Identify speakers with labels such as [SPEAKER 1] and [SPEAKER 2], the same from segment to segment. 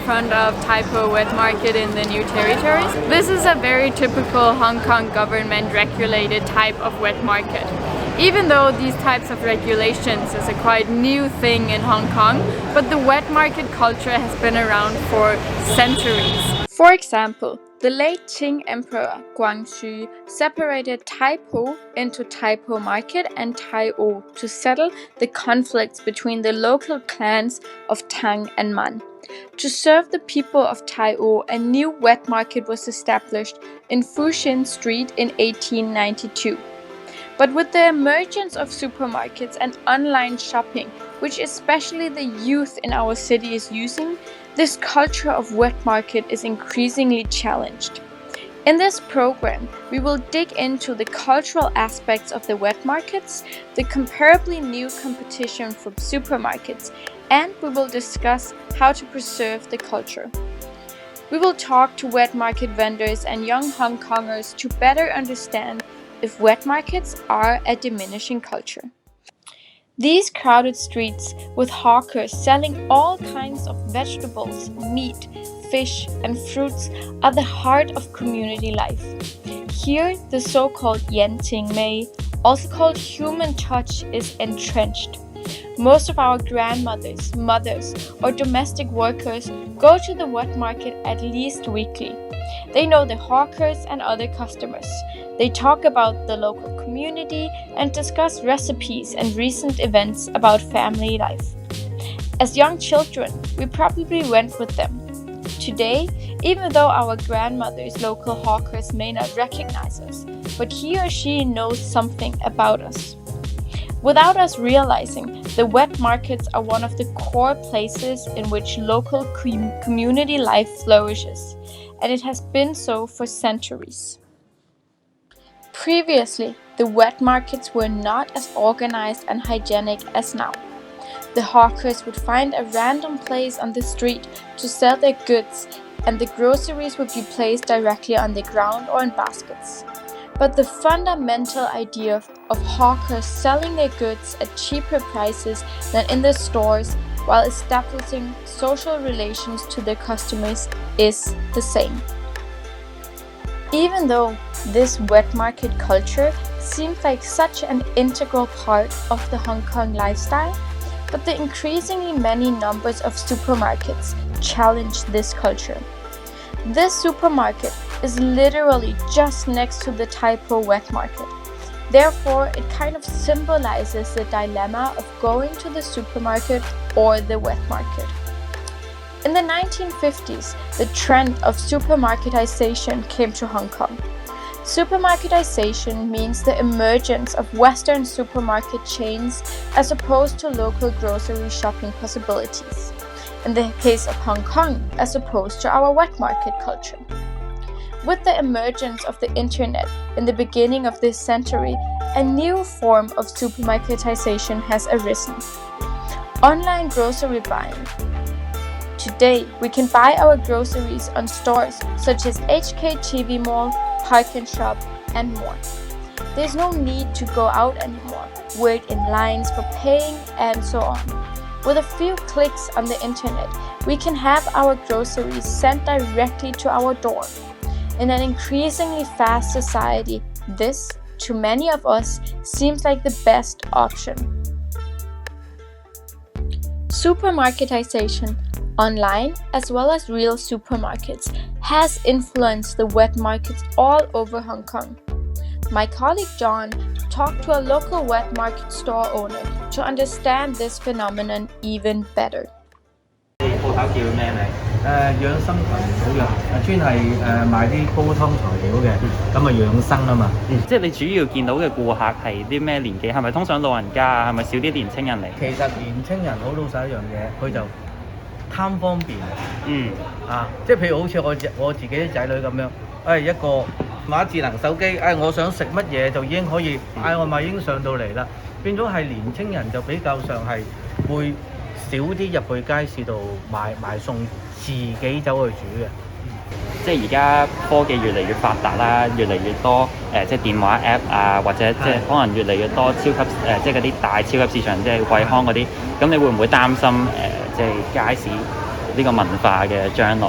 [SPEAKER 1] front of Tai Po Wet Market in the New Territories. This is a very typical Hong Kong government regulated type of wet market. Even though these types of regulations is a quite new thing in Hong Kong, but the wet market culture has been around for centuries. For example, the late Qing Emperor Guangxu separated Tai Po into Tai Po Market and Tai O to settle the conflicts between the local clans of Tang and Man. To serve the people of Tai O, a new wet market was established in Fuxin Street in 1892. But with the emergence of supermarkets and online shopping, which especially the youth in our city is using, this culture of wet market is increasingly challenged. In this program, we will dig into the cultural aspects of the wet markets, the comparably new competition from supermarkets, and we will discuss how to preserve the culture. We will talk to wet market vendors and young Hong Kongers to better understand if wet markets are a diminishing culture. These crowded streets with hawkers selling all kinds of vegetables, meat, fish, and fruits are the heart of community life. Here, the so-called Yanting Mei, also called human touch, is entrenched. Most of our grandmothers, mothers, or domestic workers go to the wet market at least weekly. They know the hawkers and other customers. They talk about the local community and discuss recipes and recent events about family life. As young children, we probably went with them. Today, even though our grandmother's local hawkers may not recognize us, but he or she knows something about us. Without us realizing, the wet markets are one of the core places in which local community life flourishes, and it has been so for centuries. Previously, the wet markets were not as organized and hygienic as now. The hawkers would find a random place on the street to sell their goods, and the groceries would be placed directly on the ground or in baskets. But the fundamental idea of hawkers selling their goods at cheaper prices than in the stores while establishing social relations to their customers is the same. Even though this wet market culture seems like such an integral part of the Hong Kong lifestyle, but the increasingly many numbers of supermarkets challenge this culture. This supermarket is literally just next to the Tai Po wet market. Therefore, it kind of symbolizes the dilemma of going to the supermarket or the wet market. In the 1950s, the trend of supermarketization came to Hong Kong. Supermarketization means the emergence of Western supermarket chains as opposed to local grocery shopping possibilities. In the case of Hong Kong, as opposed to our wet market culture. With the emergence of the internet in the beginning of this century, a new form of supermarketization has arisen. Online grocery buying. Today, we can buy our groceries on stores such as HKTV Mall, Park and Shop, and more. There's no need to go out anymore, wait in lines for paying, and so on. With a few clicks on the internet, we can have our groceries sent directly to our door. In an increasingly fast society, this, to many of us, seems like the best option. Supermarketization, online as well as real supermarkets, has influenced the wet markets all over Hong Kong. My colleague John talked to a local wet market store owner to understand this phenomenon even better.
[SPEAKER 2] 鋪頭叫咩名？養生群組嘅，專係賣啲煲湯材料嘅，咁啊養生啊嘛。
[SPEAKER 3] 即係你主要見到嘅顧客係啲咩年紀？係咪通常老人家啊？係咪少啲年青人嚟？
[SPEAKER 2] 其實年青人好老實一樣嘢，佢就貪方便。即係譬如好似我自己啲仔女咁樣，一個買智能手機，我想食乜嘢就已經可以嗌外賣已經上到嚟啦。變咗係年青人就比較上係會少啲入去街市度買餸，自己走去煮嘅。
[SPEAKER 3] 即係而家科技越嚟越發達啦，越嚟越多即係電話 app 啊，或者即係可能越嚟越多超級即係嗰啲大超級市場，即係惠康嗰啲。咁你會唔會擔心即係街市呢個文化嘅將來？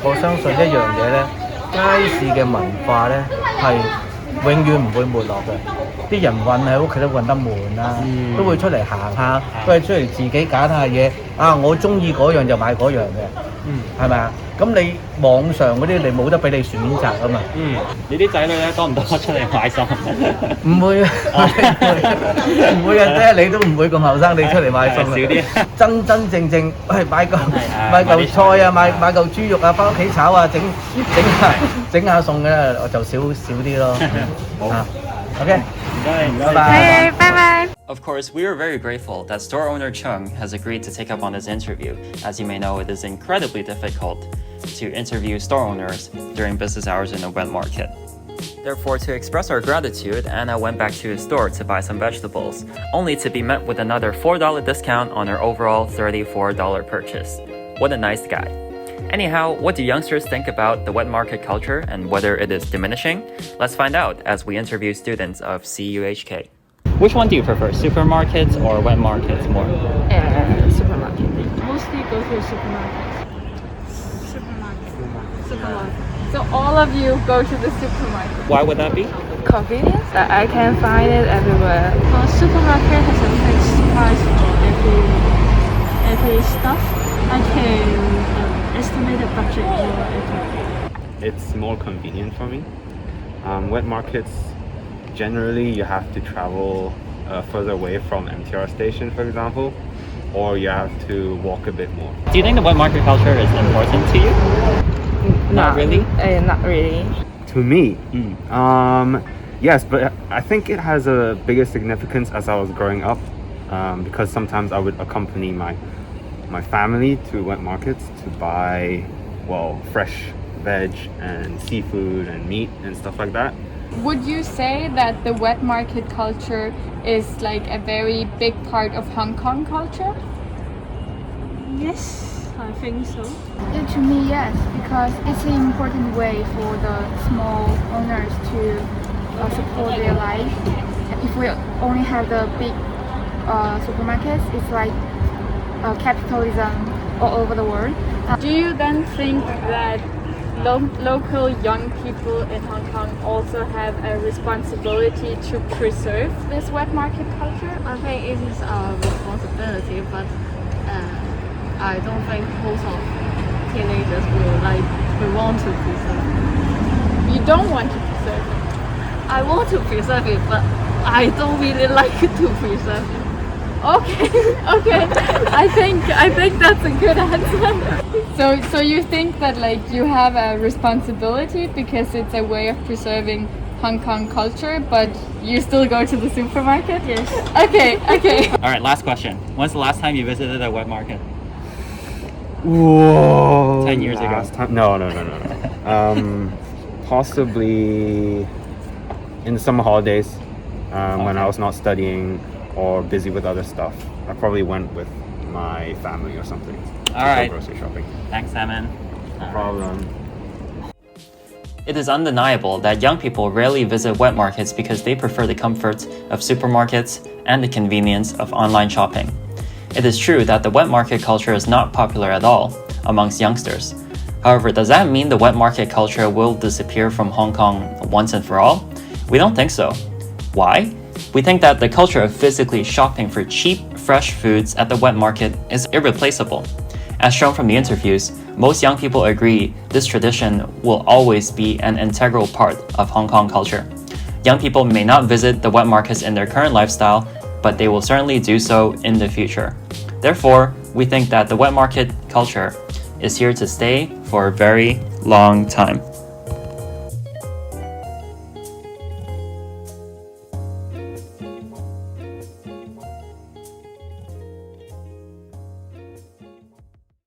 [SPEAKER 2] 我相信一樣嘢咧，街市嘅文化咧係永遠唔會沒落嘅。啲人韞喺屋企都韞得悶啦，都會出嚟行下，都係出嚟自己揀下嘢。啊，我中意嗰樣就買嗰樣嘅，係咪啊？咁你網上嗰啲你冇得俾你選擇啊嘛。
[SPEAKER 3] 你啲仔女咧多唔多出嚟買餸？
[SPEAKER 2] 唔會，唔會嘅啫，你都唔會咁後生，你出嚟買餸
[SPEAKER 3] 少啲。
[SPEAKER 2] 真真正正係買嚿菜啊，買嚿豬肉啊，翻屋企炒啊，整下餸嘅，我就少啲咯。好，OK，拜拜。
[SPEAKER 1] 拜拜。
[SPEAKER 3] Of course, we are very grateful that store owner Chung has agreed to take up on this interview. As you may know, it is incredibly difficult to interview store owners during business hours in a wet market. Therefore, to express our gratitude, Anna went back to his store to buy some vegetables, only to be met with another $4 discount on her overall $34 purchase. What a nice guy. Anyhow, what do youngsters think about the wet market culture and whether it is diminishing? Let's find out as we interview students of CUHK. Which one do you prefer, supermarkets or wet markets more?
[SPEAKER 4] Supermarket.
[SPEAKER 1] Mostly go to supermarkets. Supermarket. So all of you go to the supermarket.
[SPEAKER 3] Why would that be?
[SPEAKER 4] Convenience. I can find it everywhere. Supermarket has a fixed price for every stuff. I can estimate the budget for everything.
[SPEAKER 5] It's more convenient for me. Wet markets, generally you have to travel further away from MTR station, for example, or you have to walk a bit more.
[SPEAKER 3] Do you think the wet market culture is important to you? Not really?
[SPEAKER 4] Not really.
[SPEAKER 5] To me, yes, but I think it has a bigger significance as I was growing up, because sometimes I would accompany my family to wet markets to buy, fresh veg and seafood and meat and stuff like that.
[SPEAKER 1] Would you say that the wet market culture is like a very big part of Hong Kong culture?
[SPEAKER 4] Yes, I think so.
[SPEAKER 6] Yeah, to me, yes, because it's an important way for the small owners to support their life. If we only have the big supermarkets, it's like capitalism all over the world.
[SPEAKER 1] Do you then think that local young people in Hong Kong also have a responsibility to preserve this wet market culture?
[SPEAKER 7] I think it is our responsibility, but I don't think most of teenagers will want to preserve it.
[SPEAKER 1] You don't want to preserve it?
[SPEAKER 7] I want to preserve it, but I don't really like to preserve it.
[SPEAKER 1] Okay. I think that's a good answer. So you think that like you have a responsibility because it's a way of preserving Hong Kong culture, but you still go to the supermarket?
[SPEAKER 7] Yes.
[SPEAKER 1] Okay.
[SPEAKER 3] All right, last question. When's the last time you visited a wet market?
[SPEAKER 5] Whoa!
[SPEAKER 3] 10 years ago.
[SPEAKER 5] No. Possibly in summer holidays, when I was not studying or busy with other stuff. I probably went with my family or something.
[SPEAKER 3] All right.
[SPEAKER 5] Grocery shopping.
[SPEAKER 3] Thanks, Simon.
[SPEAKER 5] No problem.
[SPEAKER 3] It is undeniable that young people rarely visit wet markets because they prefer the comforts of supermarkets and the convenience of online shopping. It is true that the wet market culture is not popular at all amongst youngsters. However, does that mean the wet market culture will disappear from Hong Kong once and for all? We don't think so. Why? We think that the culture of physically shopping for cheap, fresh foods at the wet market is irreplaceable. As shown from the interviews, most young people agree this tradition will always be an integral part of Hong Kong culture. Young people may not visit the wet markets in their current lifestyle, but they will certainly do so in the future. Therefore, we think that the wet market culture is here to stay for a very long time.